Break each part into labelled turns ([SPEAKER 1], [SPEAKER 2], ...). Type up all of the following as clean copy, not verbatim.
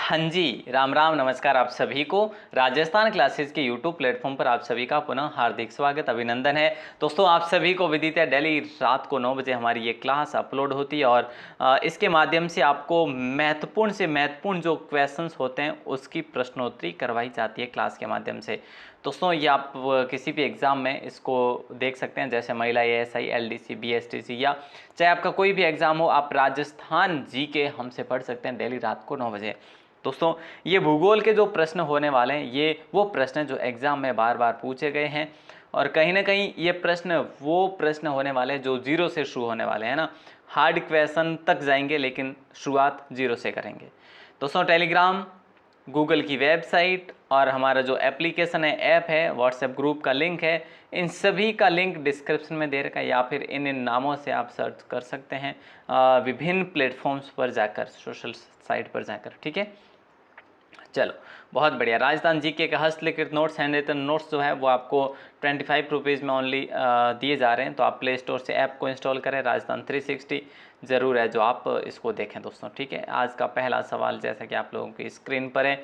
[SPEAKER 1] हाँ जी, राम राम नमस्कार आप सभी को। राजस्थान क्लासेस के यूट्यूब प्लेटफॉर्म पर आप सभी का पुनः हार्दिक स्वागत अभिनंदन है। दोस्तों आप सभी को विदित है, डेली रात को 9 बजे हमारी ये क्लास अपलोड होती है और इसके माध्यम से आपको महत्वपूर्ण से महत्वपूर्ण जो क्वेश्चंस होते हैं उसकी प्रश्नोत्तरी करवाई जाती है क्लास के माध्यम से। दोस्तों ये आप किसी भी एग्ज़ाम में इसको देख सकते हैं, जैसे महिला एएसआई, एलडीसी, बीएसटीसी या चाहे आपका कोई भी एग्ज़ाम हो, आप राजस्थान जी के हमसे पढ़ सकते हैं डेली रात को 9 बजे। दोस्तों ये भूगोल के जो प्रश्न होने वाले हैं ये वो प्रश्न हैं जो एग्ज़ाम में बार बार पूछे गए हैं और कहीं ना कहीं ये प्रश्न वो प्रश्न होने वाले हैं जो जीरो से शुरू होने वाले हैं ना। हार्ड क्वेश्चन तक जाएंगे लेकिन शुरुआत जीरो से करेंगे। दोस्तों टेलीग्राम, गूगल की वेबसाइट और हमारा जो एप्लीकेशन है, ऐप है, व्हाट्सएप ग्रुप का लिंक है, इन सभी का लिंक डिस्क्रिप्शन में दे रखा है या फिर इन नामों से आप सर्च कर सकते हैं विभिन्न प्लेटफॉर्म्स पर जाकर, सोशल साइट पर जाकर। ठीक है, चलो बहुत बढ़िया। राजस्थान जीके का हस्तलिखित नोट्स, हैंड रिटन नोट्स जो है वो आपको 25 रुपीज़ में ओनली दिए जा रहे हैं, तो आप प्ले स्टोर से ऐप को इंस्टॉल करें। राजस्थान 360 ज़रूर है जो आप इसको देखें दोस्तों। ठीक है, आज का पहला सवाल जैसा कि आप लोगों की स्क्रीन पर है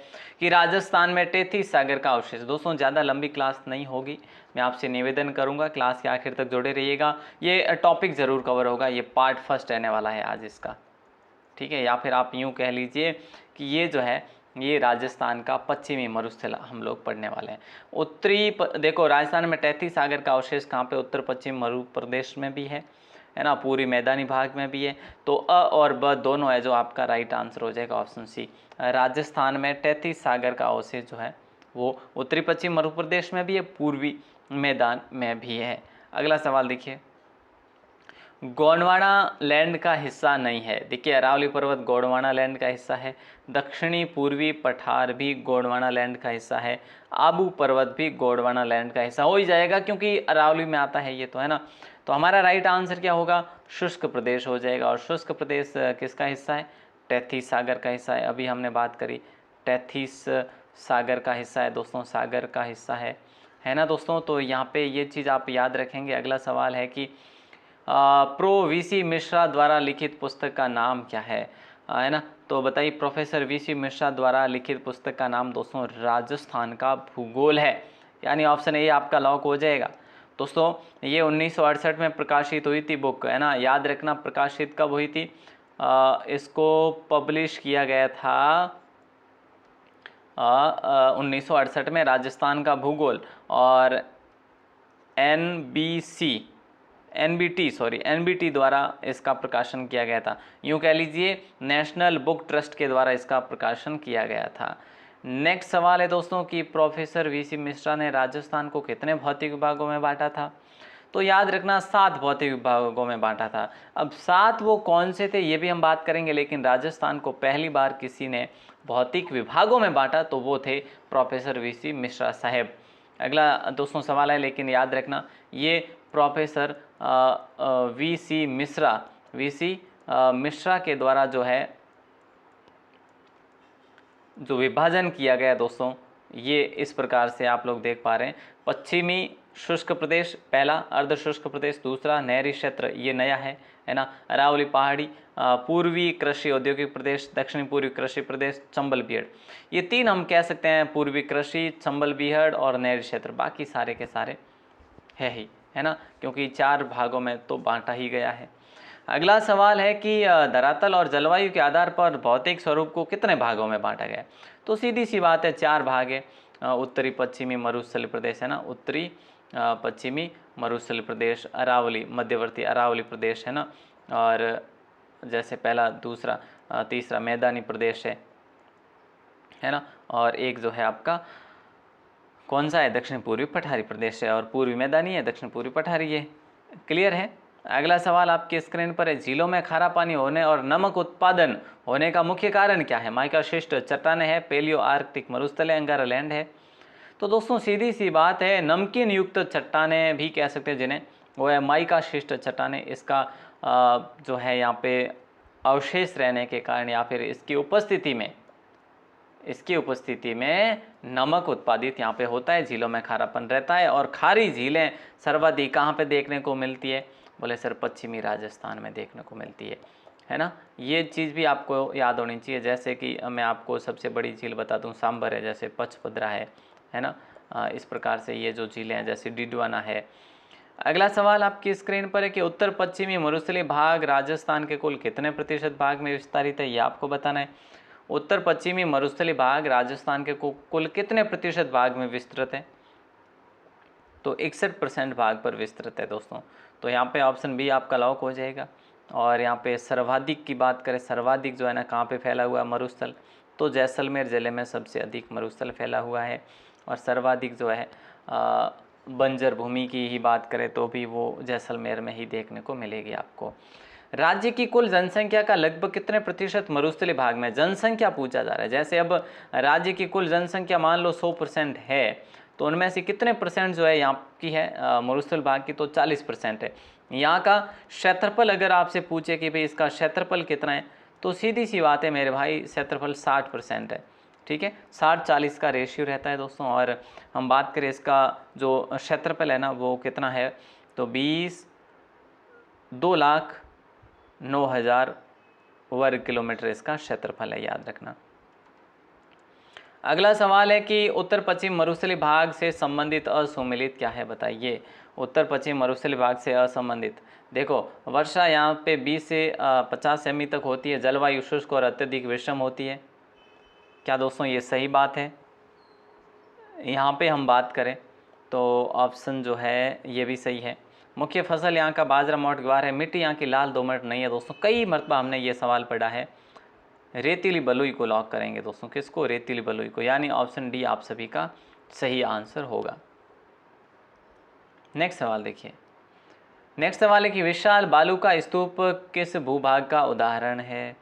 [SPEAKER 1] कि राजस्थान में 33 सागर का अवशेष। दोस्तों ज़्यादा लंबी क्लास नहीं होगी, मैं आपसे निवेदन करूँगा क्लास के आखिर तक जुड़े रहिएगा। ये टॉपिक ज़रूर कवर होगा, ये पार्ट फर्स्ट रहने वाला है आज इसका। ठीक है, या फिर आप यूँ कह लीजिए कि ये जो है ये राजस्थान का पश्चिमी मरुस्थल हम लोग पढ़ने वाले हैं। देखो राजस्थान में 33 सागर का अवशेष कहाँ पे, उत्तर पश्चिम मरु प्रदेश में भी है ना, पूरी मैदानी भाग में भी है। तो अ और ब दोनों है जो आपका राइट आंसर हो जाएगा, ऑप्शन सी। राजस्थान में 33 सागर का अवशेष जो है वो उत्तरी पश्चिम मध्य प्रदेश में भी है, पूर्वी मैदान में भी है। अगला सवाल देखिए, गोंडवाना लैंड का हिस्सा नहीं है। देखिए अरावली पर्वत गोंडवाना लैंड का हिस्सा है, दक्षिणी पूर्वी पठार भी गोंडवाना लैंड का हिस्सा है, आबू पर्वत भी गोंडवाना लैंड का हिस्सा हो ही जाएगा क्योंकि अरावली में आता है ये, तो है ना। तो हमारा राइट आंसर क्या होगा, शुष्क प्रदेश हो जाएगा। और शुष्क प्रदेश किसका हिस्सा है, 33 सागर का हिस्सा है। अभी हमने बात करी 33 सागर का हिस्सा है दोस्तों, सागर का हिस्सा है ना दोस्तों। तो यहाँ पे ये चीज़ आप याद रखेंगे। अगला सवाल है कि प्रो वीसी मिश्रा द्वारा लिखित पुस्तक का नाम क्या है ना। तो बताइए, प्रोफेसर वीसी मिश्रा द्वारा लिखित पुस्तक का नाम दोस्तों राजस्थान का भूगोल है, यानी ऑप्शन ए आपका लॉक हो जाएगा। दोस्तों ये 1968 में प्रकाशित हुई थी बुक, है ना, याद रखना प्रकाशित कब हुई थी। इसको पब्लिश किया गया था 1968 में, राजस्थान का भूगोल। और एनबीटी द्वारा इसका प्रकाशन किया गया था। यूँ कह लीजिए नेशनल बुक ट्रस्ट के द्वारा इसका प्रकाशन किया गया था। नेक्स्ट सवाल है दोस्तों कि प्रोफेसर वीसी मिश्रा ने राजस्थान को कितने भौतिक विभागों में बांटा था। तो याद रखना 7 भौतिक विभागों में बांटा था। अब 7 वो कौन से थे ये भी हम बात करेंगे, लेकिन राजस्थान को पहली बार किसी ने भौतिक विभागों में बांटा तो वो थे प्रोफेसर वीसी मिश्रा साहब। अगला दोस्तों सवाल है, लेकिन याद रखना ये प्रोफेसर वीसी मिश्रा के द्वारा जो है जो विभाजन किया गया दोस्तों, ये इस प्रकार से आप लोग देख पा रहे हैं। पश्चिमी शुष्क प्रदेश पहला, अर्ध शुष्क प्रदेश दूसरा, नहरी क्षेत्र ये नया है ना, अरावली पहाड़ी, पूर्वी कृषि औद्योगिक प्रदेश, दक्षिणी पूर्वी कृषि प्रदेश, चंबल बीहड़, ये 3 हम कह सकते हैं, पूर्वी कृषि, चंबल बीहड़ और नहरी क्षेत्र। बाकी सारे के सारे है ही, है ना, क्योंकि 4 भागों में तो बांटा ही गया है। अगला सवाल है कि धरातल और जलवायु के आधार पर भौतिक स्वरूप को कितने भागों में बांटा गया। तो सीधी सी बात है 4 भाग है। उत्तरी पश्चिमी मरुस्थलीय प्रदेश है ना, उत्तरी पश्चिमी मरुस्थलीय प्रदेश, अरावली मध्यवर्ती अरावली प्रदेश है ना, और जैसे पहला दूसरा तीसरा मैदानी प्रदेश है ना, और एक जो है आपका कौन सा है, दक्षिण पूर्वी पठारी प्रदेश है, और पूर्वी मैदानी है, दक्षिण पूर्वी पठारी है। क्लियर है। अगला सवाल आपकी स्क्रीन पर है, झीलों में खारा पानी होने और नमक उत्पादन होने का मुख्य कारण क्या है। माइका शिष्ट चट्टाने है, पेलियो आर्कटिक मरुस्थल है, अंगारा लैंड है। तो दोस्तों सीधी सी बात है, नमकीन युक्त चट्टाने भी कह सकते हैं जिन्हें, वो है माइका शिष्ट चट्टाने। इसका जो है यहाँ पे अवशेष रहने के कारण या फिर इसकी उपस्थिति में नमक उत्पादित यहाँ पे होता है, झीलों में खारापन रहता है। और खारी झीलें सर्वाधिक कहाँ पे देखने को मिलती है, बोले सर पश्चिमी राजस्थान में देखने को मिलती है ना। ये चीज़ भी आपको याद होनी चाहिए। जैसे कि मैं आपको सबसे बड़ी झील बता दूं, सांबर है, जैसे पचपदरा है ना। इस प्रकार से ये जो झीलें हैं जैसे डिडवाना है। अगला सवाल आपकी स्क्रीन पर है कि उत्तर पश्चिमी मरुस्थलीय भाग राजस्थान के कुल कितने प्रतिशत भाग में विस्तारित है, ये आपको बताना है। उत्तर पश्चिमी मरुस्थलीय भाग राजस्थान के कुल कितने प्रतिशत भाग में विस्तृत है, तो 61% भाग पर विस्तृत है दोस्तों। तो यहाँ पे ऑप्शन बी आपका लॉक हो जाएगा। और यहाँ पे सर्वाधिक की बात करें, सर्वाधिक जो है ना कहाँ पे फैला हुआ है मरुस्थल, तो जैसलमेर ज़िले में सबसे अधिक मरुस्थल फैला हुआ है। और सर्वाधिक जो है बंजर भूमि की ही बात करें तो भी वो जैसलमेर में ही देखने को मिलेगी आपको। राज्य की कुल जनसंख्या का लगभग कितने प्रतिशत मरुस्थलीय भाग में, जनसंख्या पूछा जा रहा है। जैसे अब राज्य की कुल जनसंख्या मान लो 100% है, तो उनमें से कितने परसेंट जो है यहाँ की है मरुस्थल भाग की, तो 40% है। यहाँ का क्षेत्रफल अगर आपसे पूछे कि भाई इसका क्षेत्रफल कितना है, तो सीधी सी बात है मेरे भाई, क्षेत्रफल 60% है। ठीक है, 60-40 का रेशियो रहता है दोस्तों। और हम बात करें इसका जो क्षेत्रफल है ना वो कितना है, तो 2,09,000 वर्ग किलोमीटर इसका क्षेत्रफल है, याद रखना। अगला सवाल है कि उत्तर पश्चिम मरुस्थलीय भाग से संबंधित असुमेलित क्या है, बताइए। उत्तर पश्चिम मरुस्थलीय भाग से असंबंधित, देखो वर्षा यहाँ पे 20 से 50 सेमी तक होती है, जलवायु शुष्क और अत्यधिक विषम होती है। क्या दोस्तों ये सही बात है। यहाँ पे हम बात करें तो ऑप्शन जो है ये भी सही है। मुख्य फसल यहाँ का बाजरा, मोठ, ज्वार है। मिट्टी यहाँ की लाल दोमट नहीं है दोस्तों, कई मरतबा हमने ये सवाल पढ़ा है। रेतीली बलुई को लॉक करेंगे दोस्तों, किसको, रेतीली बलुई को, यानी ऑप्शन डी आप सभी का सही आंसर होगा। नेक्स्ट सवाल देखिए। नेक्स्ट सवाल है कि विशाल बालू का स्तूप किस भूभाग का उदाहरण है।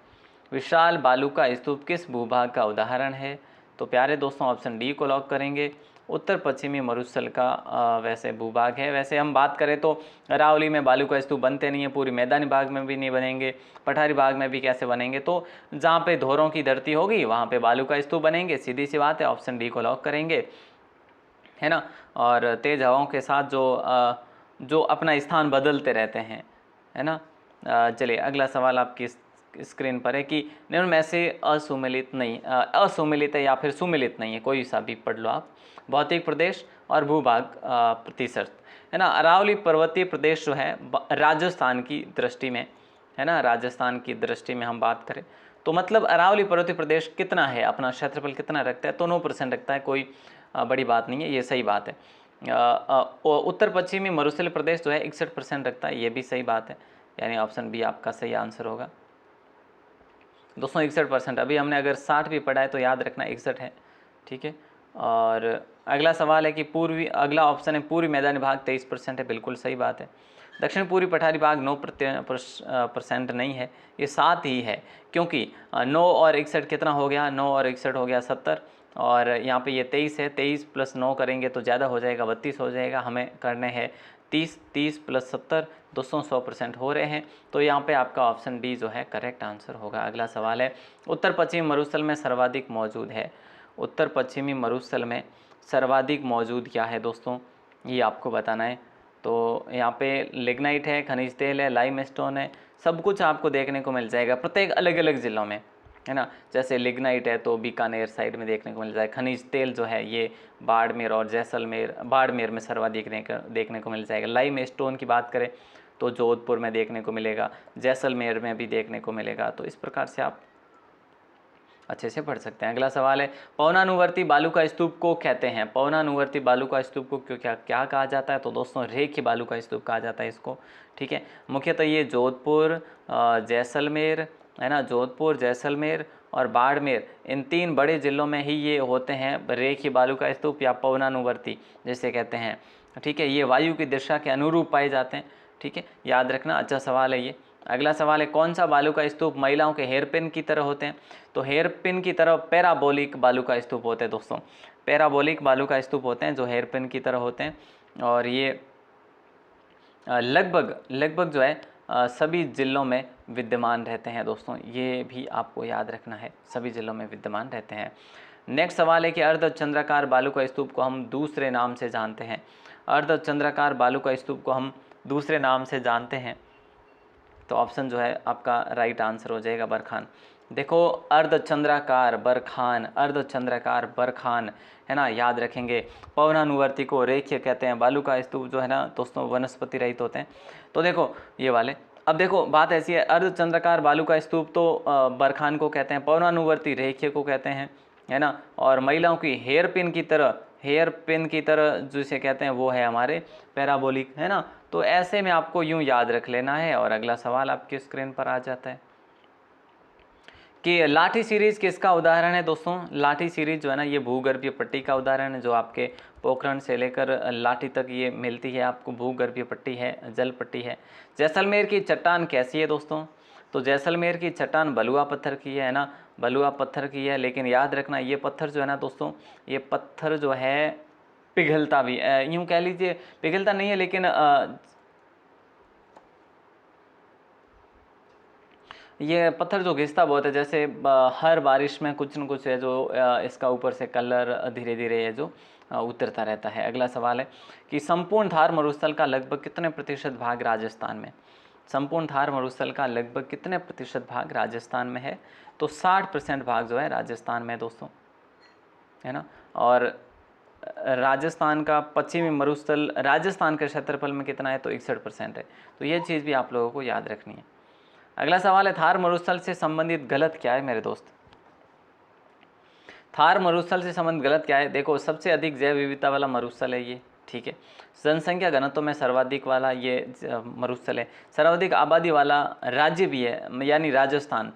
[SPEAKER 1] विशाल बालू का स्तूप किस भूभाग का उदाहरण है, तो प्यारे दोस्तों ऑप्शन डी को लॉक करेंगे। उत्तर पश्चिमी मरुस्थल का वैसे भूभाग है। वैसे हम बात करें तो अरावली में बालू का स्तूप बनते नहीं है, पूरी मैदानी भाग में भी नहीं बनेंगे, पठारी भाग में भी कैसे बनेंगे, तो जहाँ पे धोरों की धरती होगी वहाँ पे बालू का स्तूप बनेंगे, सीधी सी बात है, ऑप्शन डी को लॉक करेंगे, है ना। और तेज हवाओं के साथ जो अपना स्थान बदलते रहते हैं, है ना। चलिए अगला सवाल आपकी स्क्रीन पर है कि निम्न में से असुमेलित नहीं, असुमेलित है या फिर सुमेलित नहीं है, कोई सा भी पढ़ लो आप। भौतिक प्रदेश और भूभाग प्रतिशत, है ना। अरावली पर्वतीय प्रदेश जो है राजस्थान की दृष्टि में, है ना, राजस्थान की दृष्टि में हम बात करें तो मतलब अरावली पर्वतीय प्रदेश कितना है, अपना क्षेत्रफल कितना रखता है, तो 9% रखता है, कोई बड़ी बात नहीं है, ये सही बात है। उत्तर पश्चिमी मरुस्थलीय प्रदेश जो है 61% रखता है, ये भी सही बात है, यानी ऑप्शन बी आपका सही आंसर होगा दोस्तों। 61%, अभी हमने अगर 60 भी पढ़ा है तो याद रखना 61 है, ठीक है। और अगला सवाल है कि अगला ऑप्शन है पूर्वी मैदानी भाग 23% है, बिल्कुल सही बात है। दक्षिण पूर्वी पठारी भाग 9% नहीं है, ये 7 ही है, क्योंकि 9 और 61 कितना हो गया, 9 और 61 हो गया 70, और यहाँ पे ये 23 है, 23 + 9 करेंगे तो ज़्यादा हो जाएगा, 32 हो जाएगा, हमें करने हैं 30, 30 + 70 दोस्तों 100% हो रहे हैं, तो यहाँ पे आपका ऑप्शन डी जो है करेक्ट आंसर होगा। अगला सवाल है उत्तर पश्चिमी मरुस्थल में सर्वाधिक मौजूद है, उत्तर पश्चिमी मरुस्थल में सर्वाधिक मौजूद क्या है दोस्तों, ये आपको बताना है। तो यहाँ पे लिग्नाइट है, खनिज तेल है, लाइमस्टोन है, सब कुछ आपको देखने को मिल जाएगा प्रत्येक अलग अलग ज़िलों में, है ना। जैसे लिग्नाइट है तो बीकानेर साइड में देखने को मिल जाएगा, खनिज तेल जो है ये बाड़मेर और जैसलमेर, बाड़मेर में सर्वाधिक देखने को मिल जाएगा। लाइमस्टोन की बात करें तो जोधपुर में देखने को मिलेगा, जैसलमेर में भी देखने को मिलेगा, तो इस प्रकार से आप अच्छे से पढ़ सकते हैं। अगला सवाल है पवनानुवर्ती बालू का स्तूप को कहते हैं, पवनानुवर्ती बालू का स्तूप को क्यों क्या कहा जाता है, तो दोस्तों रेखी बालू का स्तूप कहा जाता है इसको, ठीक है। मुख्यतः ये जोधपुर, जैसलमेर, है ना, जोधपुर, जैसलमेर और बाड़मेर, इन 3 बड़े ज़िलों में ही ये होते हैं रेखी बालू का स्तूप या पवनानुवर्ती जिसे कहते हैं, ठीक है। ये वायु की दिशा के अनुरूप पाए जाते हैं, ठीक है, याद रखना, अच्छा सवाल है ये। अगला सवाल है कौन सा बालू का स्तूप महिलाओं के हेयरपिन की तरह होते हैं, तो हेयरपिन की तरह पैराबोलिक बालू का स्तूप होते हैं दोस्तों, पैराबोलिक बालू का स्तूप होते हैं जो हेयरपिन की तरह होते हैं, और ये लगभग जो है सभी ज़िलों में विद्यमान रहते हैं दोस्तों, ये भी आपको याद रखना है, सभी ज़िलों में विद्यमान रहते हैं। नेक्स्ट सवाल है कि अर्धचंद्राकार बालू का स्तूप को हम दूसरे नाम से जानते हैं, अर्धचंद्राकार बालू का स्तूप को हम दूसरे नाम से जानते हैं, तो ऑप्शन जो है आपका राइट आंसर हो जाएगा बरखान। देखो अर्धचंद्राकार बरखान, अर्धचंद्राकार बरखान, है ना, याद रखेंगे। पवनानुवर्ती को रेखीय कहते हैं। बालू का स्तूप जो है ना दोस्तों वनस्पति रहित होते हैं। तो देखो ये वाले, अब देखो बात ऐसी है, अर्धचंद्राकार बालू का स्तूप तो बरखान को कहते हैं, पवनानुवर्ती रेखीय को कहते हैं, है ना। और महिलाओं की हेयर पिन की तरह, हेयर पिन की तरह जिसे कहते हैं वो है हमारे पैराबोलिक, है ना। तो ऐसे में आपको यूं याद रख लेना है। और अगला सवाल आपकी स्क्रीन पर आ जाता है कि लाठी सीरीज किसका उदाहरण है दोस्तों। लाठी सीरीज जो है ना ये भूगर्भीय पट्टी का उदाहरण है, जो आपके पोखरण से लेकर लाठी तक ये मिलती है आपको, भूगर्भीय पट्टी है, जल पट्टी है। जैसलमेर की चट्टान कैसी है दोस्तों, तो जैसलमेर की चट्टान बलुआ पत्थर की है ना, बलुआ पत्थर की है। लेकिन याद रखना ये पत्थर जो है ना दोस्तों, ये पत्थर जो है पिघलता भी, यूँ कह लीजिए पिघलता नहीं है, लेकिन ये पत्थर जो घिसता बहुत है, जैसे हर बारिश में कुछ न कुछ है जो इसका ऊपर से कलर धीरे धीरे है जो उतरता रहता है। अगला सवाल है कि संपूर्ण थार मरुस्थल का लगभग कितने प्रतिशत भाग राजस्थान में, संपूर्ण थार मरुस्थल का लगभग कितने प्रतिशत भाग राजस्थान में है, तो 60% भाग जो है राजस्थान में दोस्तों, है ना। और राजस्थान का पश्चिमी मरुस्थल राजस्थान के क्षेत्रफल में कितना है, तो 61% है। तो ये चीज़ भी आप लोगों को याद रखनी है। अगला सवाल है थार मरुस्थल से संबंधित गलत क्या है मेरे दोस्त, थार मरुस्थल से संबंधित गलत क्या है। देखो सबसे अधिक जैव विविधता वाला मरुस्थल है ये, ठीक है। जनसंख्या घनत्व में सर्वाधिक वाला ये मरुस्थल है। सर्वाधिक आबादी वाला राज्य भी है, यानी राजस्थान।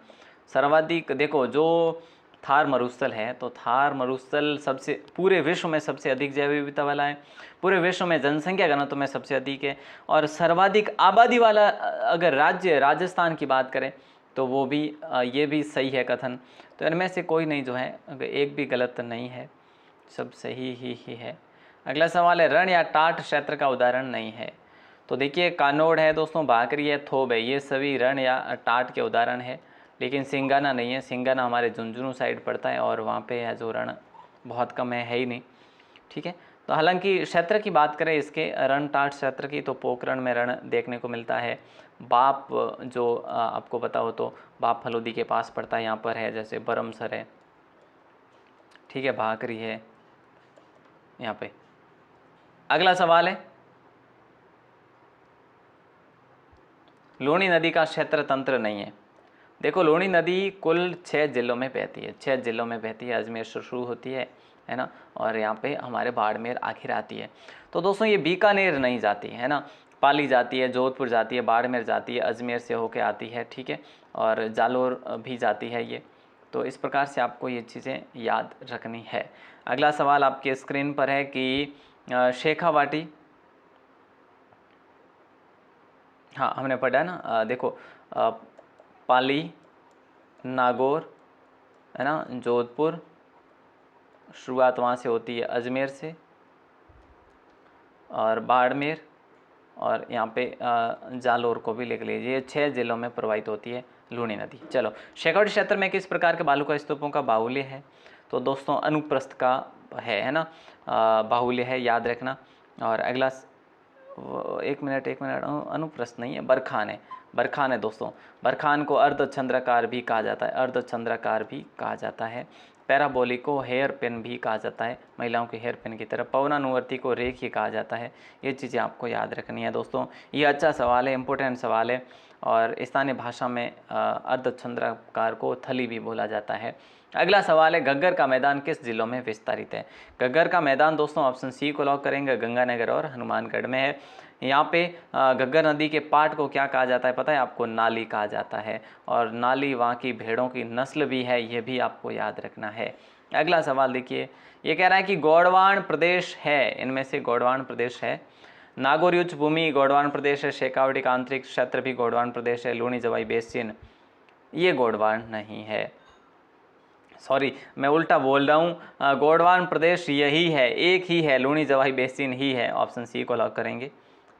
[SPEAKER 1] सर्वाधिक, देखो जो थार मरुस्थल है, तो थार मरुस्थल सबसे पूरे विश्व में सबसे अधिक जैव विविधता वाला है, पूरे विश्व में जनसंख्या घनत्व में सबसे अधिक है, और सर्वाधिक आबादी वाला अगर राज्य राजस्थान की बात करें तो वो भी ये भी सही है कथन। तो इनमें से कोई नहीं जो है, एक भी गलत नहीं है, सब सही ही है। अगला सवाल है रण या टाट क्षेत्र का उदाहरण नहीं है। तो देखिए कानोड़ है दोस्तों, भाकरी है, थोब है, ये सभी रण या टाट के उदाहरण है। लेकिन सिंगाना नहीं है, सिंगाना हमारे झुंझुनू साइड पड़ता है और वहाँ पे है जो रण बहुत कम है ही नहीं, ठीक है। तो हालांकि क्षेत्र की बात करें इसके रण टाट क्षेत्र की, तो पोखरण में रण देखने को मिलता है। बाप जो आपको पता हो तो बाप फलोदी के पास पड़ता है, यहाँ पर है, जैसे बरमसर है, ठीक है, भाकरी है यहाँ पे। अगला सवाल है लूणी नदी का क्षेत्र तंत्र नहीं है। देखो लूणी नदी कुल 6 जिलों में बहती है, 6 जिलों में बहती है। अजमेर से शुरू होती है ना, और यहाँ पे हमारे बाड़मेर आखिर आती है। तो दोस्तों ये बीकानेर नहीं जाती है ना, पाली जाती है, जोधपुर जाती है, बाड़मेर जाती है, अजमेर से होके आती है, ठीक है, और जालोर भी जाती है ये। तो इस प्रकार से आपको ये चीज़ें याद रखनी है। अगला सवाल आपके स्क्रीन पर है कि शेखावाटी, हाँ हमने पढ़ा ना, देखो पाली, नागौर, है ना, जोधपुर, शुरुआत वहाँ से होती है अजमेर से, और बाड़मेर, और यहाँ पे जालोर को भी लिख लीजिए। 6 जिलों में प्रवाहित होती है लूणी नदी। चलो शेखावाटी क्षेत्र में किस प्रकार के बालू का स्तूपों का बाहुल्य है, तो दोस्तों अनुप्रस्थ का है ना, बाहुल्य है, याद रखना। और अगला एक मिनट अनुप्रस्थ नहीं है, बरखान है, बरखान है दोस्तों। बरखान को अर्धचंद्राकार भी कहा जाता है, अर्धचंद्राकार भी कहा जाता है। पैराबोलिक को हेयर पिन भी कहा जाता है, महिलाओं के हेयर पिन की तरह। पवनानुवर्ती को रेखीय कहा जाता है। ये चीज़ें आपको याद रखनी है दोस्तों। ये अच्छा सवाल है, इम्पोर्टेंट सवाल है। और स्थानीय भाषा में अर्धचंद्राकार को थली भी बोला जाता है। अगला सवाल है घग्गर का मैदान किस जिलों में विस्तारित है। घग्गर का मैदान दोस्तों ऑप्शन सी को लॉक करेंगे, गंगानगर और हनुमानगढ़ में है। यहाँ पे घग्गर नदी के पाट को क्या कहा जाता है पता है आपको, नाली कहा जाता है। और नाली वहाँ की भेड़ों की नस्ल भी है, ये भी आपको याद रखना है। अगला सवाल देखिए, ये कह रहा है कि गोंडवान प्रदेश है, इनमें से गोंडवान प्रदेश है। नागौर उच्च भूमि गोंडवान प्रदेश है, शेखावाटी का आंतरिक क्षेत्र भी गोंडवान प्रदेश है, लूणी जवाई बेसिन ये गोंडवान नहीं है, सॉरी मैं उल्टा बोल रहा हूँ। गोंडवान प्रदेश यही है, एक ही है, लूणी जवाई बेसिन ही है। ऑप्शन सी को लॉक करेंगे,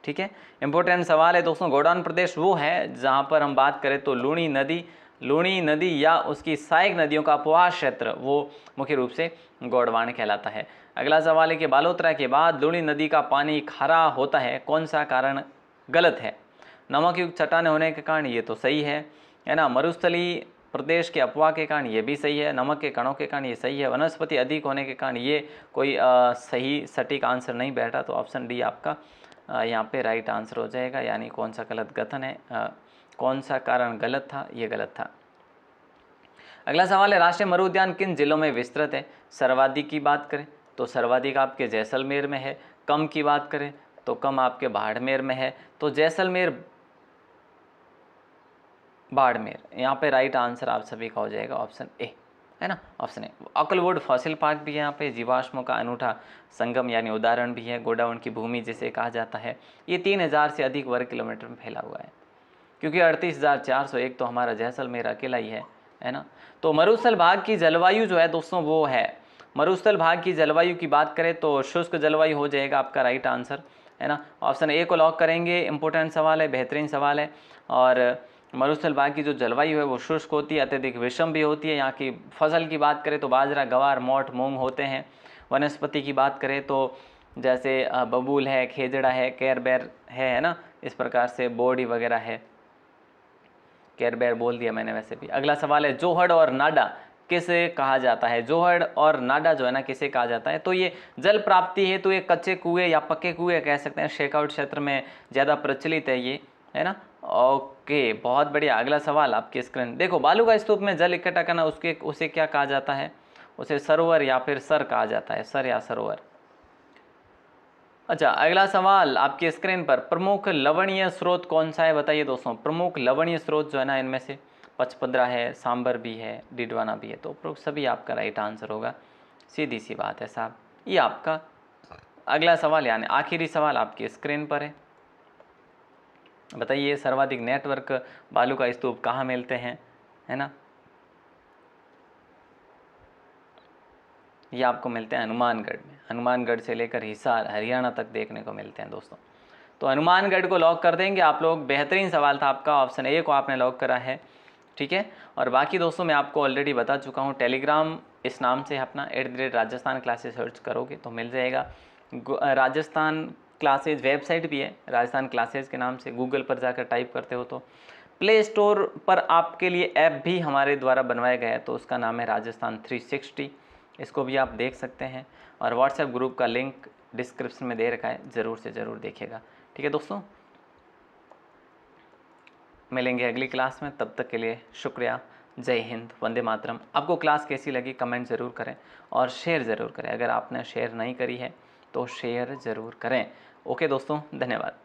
[SPEAKER 1] ठीक है। इंपॉर्टेंट सवाल है दोस्तों, गोंडवान प्रदेश वो है जहाँ पर हम बात करें तो लूणी नदी या उसकी सहायक नदियों का अपवाह क्षेत्र वो मुख्य रूप से गोंडवान कहलाता है। अगला सवाल है कि बालोतरा के बाद लूणी नदी का पानी खारा होता है, कौन सा कारण गलत है। नमक युक्त चट्टाने होने के कारण ये तो सही है ना। मरुस्थली प्रदेश के अपवाह के कारण ये भी सही है। नमक के कणों के कारण ये सही है। वनस्पति अधिक होने के कारण ये कोई सही सटीक आंसर नहीं बैठा, तो ऑप्शन डी आपका यहाँ पे राइट आंसर हो जाएगा। यानी कौन सा गलत कथन है, कौन सा कारण गलत था, ये गलत था। अगला सवाल है, राष्ट्रीय मरु उद्यान किन जिलों में विस्तृत है? सर्वाधिक की बात करें तो सर्वाधिक आपके जैसलमेर में है। कम की बात करें तो कम आपके बाड़मेर में है। तो जैसलमेर बाड़मेर, यहाँ पे राइट आंसर आप सभी का हो जाएगा ऑप्शन ए, है ना, ऑप्शन ए। अकलवुड फॉसिल पार्क भी है यहाँ पे, जीवाश्मों का अनूठा संगम यानी उदाहरण भी है, गोडाउन की भूमि जिसे कहा जाता है। ये 3000 से अधिक वर्ग किलोमीटर में फैला हुआ है, क्योंकि 38,401 तो हमारा जैसलमेर अकेला ही है ना। तो मरुस्थल भाग की जलवायु जो है दोस्तों वो है, मरुस्थल भाग की जलवायु की बात करें तो शुष्क जलवायु हो जाएगा आपका राइट आंसर, है ना। ऑप्शन ए को लॉक करेंगे। इंपॉर्टेंट सवाल है, बेहतरीन सवाल है। और मरुस्थल भाग की जो जलवायु है वो शुष्क होती है, अत्यधिक विषम भी होती है। यहाँ की फसल की बात करें तो बाजरा, गवार, मोठ, मूंग होते हैं। वनस्पति की बात करें तो जैसे बबूल है, खेजड़ा है, केरबेर है ना, इस प्रकार से बोर्डी वगैरह है। केरबेर बोल दिया मैंने वैसे भी। अगला सवाल है, जोहड़ और नाडा किसे कहा जाता है? जोहड़ और नाडा जो है ना किसे कहा जाता है? तो ये जल प्राप्ति है, तो ये कच्चे कुएं या पक्के कुएं कह सकते हैं। शेकआउट क्षेत्र में ज़्यादा प्रचलित है ये, है ना। ओके, बहुत बढ़िया। अगला सवाल आपकी स्क्रीन देखो, बालू का स्तूप में जल इकट्ठा करना उसे क्या कहा जाता है? उसे सरोवर या फिर सर कहा जाता है, सर या सरोवर। अच्छा, अगला सवाल आपकी स्क्रीन पर, प्रमुख लवणीय स्रोत कौन सा है? बताइए दोस्तों, प्रमुख लवणीय स्रोत जो है ना इनमें से पचपदरा है, सांबर भी है, डिडवाना भी है। तो सभी आपका राइट आंसर होगा, सीधी सी बात है साहब। ये आपका अगला सवाल यानी आखिरी सवाल आपकी स्क्रीन पर है। बताइए, सर्वाधिक नेटवर्क बालू का स्तूप कहाँ मिलते हैं, है ना। ये आपको मिलते हैं हनुमानगढ़ में। हनुमानगढ़ से लेकर हिसार, हरियाणा तक देखने को मिलते हैं दोस्तों। तो हनुमानगढ़ को लॉक कर देंगे आप लोग। बेहतरीन सवाल था आपका, ऑप्शन ए को आपने लॉक करा है, ठीक है। और बाकी दोस्तों मैं आपको ऑलरेडी बता चुका हूँ, टेलीग्राम इस नाम से अपना @राजस्थान क्लासेस सर्च करोगे तो मिल जाएगा। राजस्थान क्लासेज वेबसाइट भी है, राजस्थान क्लासेज के नाम से। गूगल पर जाकर टाइप करते हो तो प्ले स्टोर पर आपके लिए ऐप भी हमारे द्वारा बनवाया गया है, तो उसका नाम है राजस्थान 360, इसको भी आप देख सकते हैं। और व्हाट्सएप ग्रुप का लिंक डिस्क्रिप्शन में दे रखा है, ज़रूर से ज़रूर देखिएगा, ठीक है दोस्तों। मिलेंगे अगली क्लास में, तब तक के लिए शुक्रिया। जय हिंद, वंदे मातरम। आपको क्लास कैसी लगी कमेंट ज़रूर करें और शेयर ज़रूर करें। अगर आपने शेयर नहीं करी है तो शेयर ज़रूर करें। ओके दोस्तों, धन्यवाद।